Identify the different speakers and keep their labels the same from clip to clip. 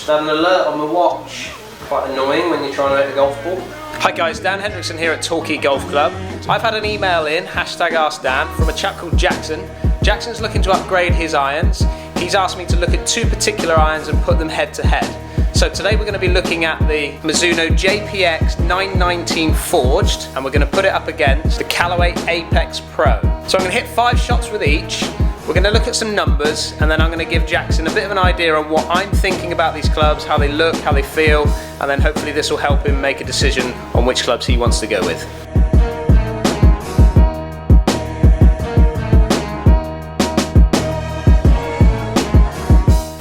Speaker 1: Just had an alert on the watch. Quite annoying when you're trying to hit a golf ball. Hi guys, Dan Hendrickson here at Torquay Golf Club. I've had an email in, #AskDan, from a chap called Jackson. Jackson's looking to upgrade his irons. He's asked me to look at two particular irons and put them head to head. So today we're going to be looking at the MIzuno JPX 919 forged, and we're going to put it up against the Callaway Apex Pro. So I'm going to hit 5 shots with each. We're going to look at some numbers, and then I'm going to give Jackson a bit of an idea on what I'm thinking about these clubs, how they look, how they feel, and then hopefully this will help him make a decision on which clubs he wants to go with.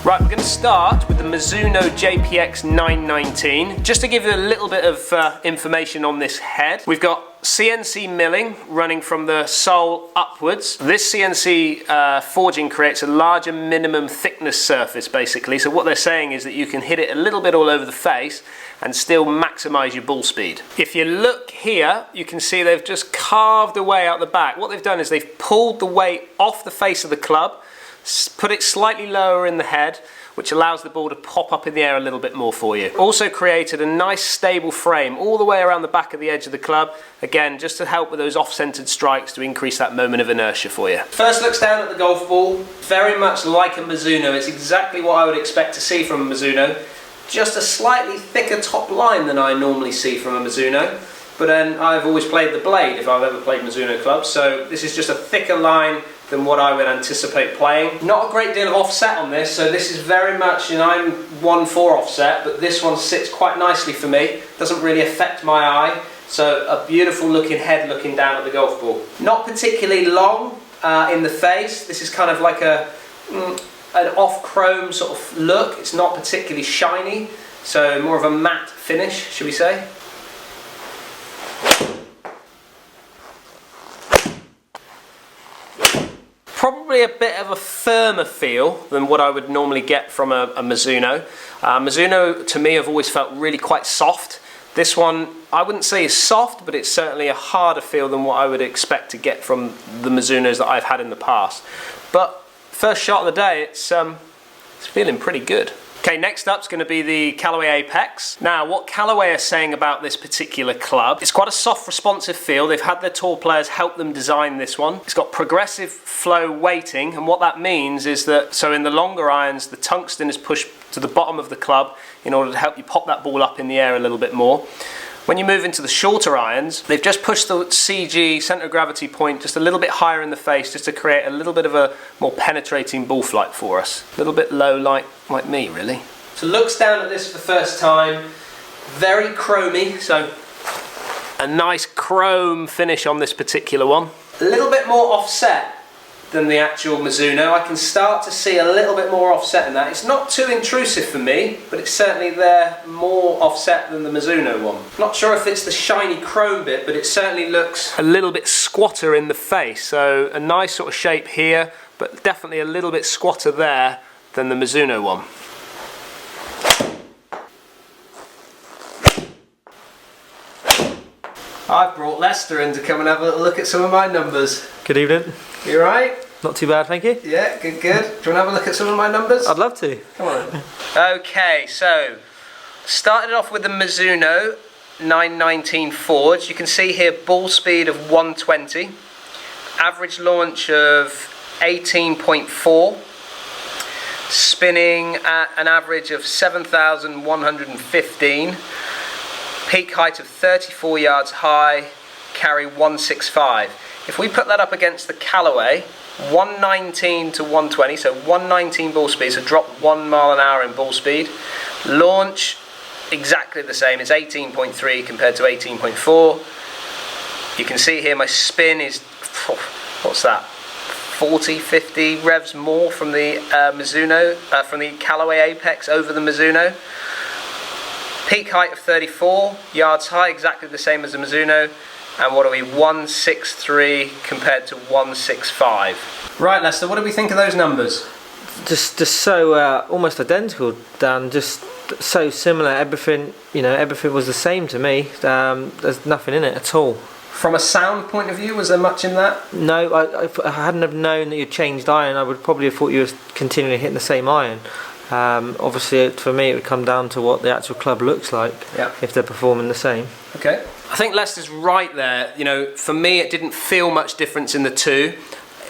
Speaker 1: Right, we're going to start with the MIzuno JPX 919. Just to give you a little bit of information on this head, we've got CNC milling running from the sole upwards. This CNC forging creates a larger minimum thickness surface basically, so what they're saying is that you can hit it a little bit all over the face and still maximize your ball speed. If you look here, you can see they've just carved away out the back. What they've done is they've pulled the weight off the face of the club, put it slightly lower in the head, which allows the ball to pop up in the air a little bit more for you. Also created a nice stable frame all the way around the back of the edge of the club, again just to help with those off-centered strikes to increase that moment of inertia for you. First looks down at the golf ball, very much like a MIzuno. It's exactly what I would expect to see from a MIzuno, just a slightly thicker top line than I normally see from a MIzuno. But then I've always played the blade if I've ever played MIzuno clubs, so this is just a thicker line than what I would anticipate playing. Not a great deal of offset on this, so this is very much, I'm 1/4 offset, but this one sits quite nicely for me. Doesn't really affect my eye, so a beautiful looking head looking down at the golf ball. Not particularly long in the face. This is kind of like an off chrome sort of look. It's not particularly shiny, so more of a matte finish, should we say. Probably a bit of a firmer feel than what I would normally get from a MIzuno. MIzuno to me have always felt really quite soft. This one I wouldn't say is soft, but it's certainly a harder feel than what I would expect to get from the MIzunos that I've had in the past. But first shot of the day, it's feeling pretty good. Okay, next up is going to be the Callaway Apex. Now, what Callaway are saying about this particular club, it's quite a soft, responsive feel. They've had their tour players help them design this one. It's got progressive flow weighting, and what that means is that, so in the longer irons, the tungsten is pushed to the bottom of the club in order to help you pop that ball up in the air a little bit more. When you move into the shorter irons, they've just pushed the CG, centre of gravity point, just a little bit higher in the face, just to create a little bit of a more penetrating ball flight for us. A little bit low, like me, really. So looks down at this for the first time, very chromy, so a nice chrome finish on this particular one. A little bit more offset than the actual MIzuno. I can start to see a little bit more offset in that. It's not too intrusive for me, but it's certainly there more offset than the MIzuno one. Not sure if it's the shiny chrome bit, but it certainly looks a little bit squatter in the face. So a nice sort of shape here, but definitely a little bit squatter there than the MIzuno one. I've brought Lester in to come and have a little look at some of my numbers.
Speaker 2: Good evening.
Speaker 1: You alright?
Speaker 2: Not too bad, thank you.
Speaker 1: Yeah, good, good. Do you want to have a look at some of my numbers?
Speaker 2: I'd love to.
Speaker 1: Come on. Okay, so started off with the MIzuno 919 forged. You can see here ball speed of 120, average launch of 18.4, spinning at an average of 7,115. Peak height of 34 yards high, carry 165. If we put that up against the Callaway, 119 to 120, so 119 ball speed, so drop 1 mile an hour in ball speed. Launch, exactly the same, it's 18.3 compared to 18.4. You can see here my spin is, what's that, 40, 50 revs more from the MIzuno, from the Callaway Apex over the MIzuno. Peak height of 34 yards high, exactly the same as the MIzuno. And what are we, 163 compared to 165. Right, Lester, what do we think of those numbers?
Speaker 2: Just so almost identical, Dan. Just so similar. Everything, everything was the same to me. There's nothing in it at all.
Speaker 1: From a sound point of view, was there much in that?
Speaker 2: No, I hadn't have known that you'd changed iron. I would probably have thought you were continually hitting the same iron. Obviously, for me, it would come down to what the actual club looks like.
Speaker 1: Yeah.
Speaker 2: If they're performing the same.
Speaker 1: Okay. I think Lester's right there. You know, for me, it didn't feel much difference in the two.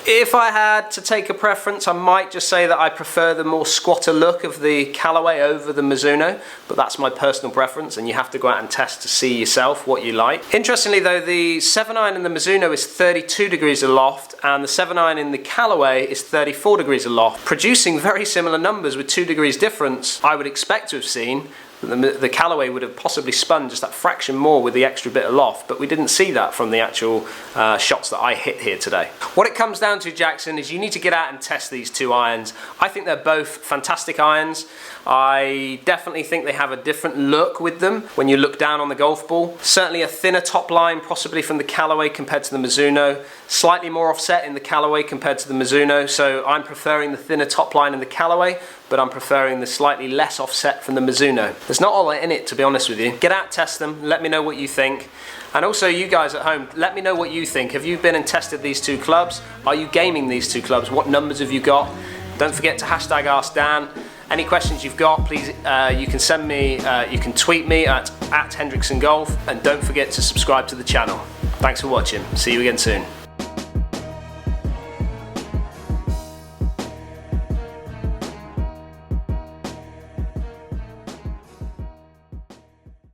Speaker 1: If I had to take a preference, I might just say that I prefer the more squatter look of the Callaway over the Mizuno, but that's my personal preference, and you have to go out and test to see yourself what you like. Interestingly though, the 7-iron in the Mizuno is 32 degrees aloft, and the 7-iron in the Callaway is 34 degrees aloft, producing very similar numbers with 2 degrees difference. I would expect to have seen the Callaway would have possibly spun just that fraction more with the extra bit aloft, but we didn't see that from the actual shots that I hit here today. What it comes down to, Jackson, is you need to get out and test these two irons. I think they're both fantastic irons. I definitely think they have a different look with them when you look down on the golf ball. Certainly a thinner top line, possibly from the Callaway compared to the Mizuno. Slightly more offset in the Callaway compared to the Mizuno, so I'm preferring the thinner top line in the Callaway, but I'm preferring the slightly less offset from the Mizuno. There's not all in it, to be honest with you. Get out, test them, let me know what you think. And also you guys at home, let me know what you think. Have you been and tested these two clubs? Are you gaming these two clubs? What numbers have you got? Don't forget to hashtag AskDan. Any questions you've got, please, you can send me, you can tweet me at Hendrickson Golf, and don't forget to subscribe to the channel. Thanks for watching. See you again soon.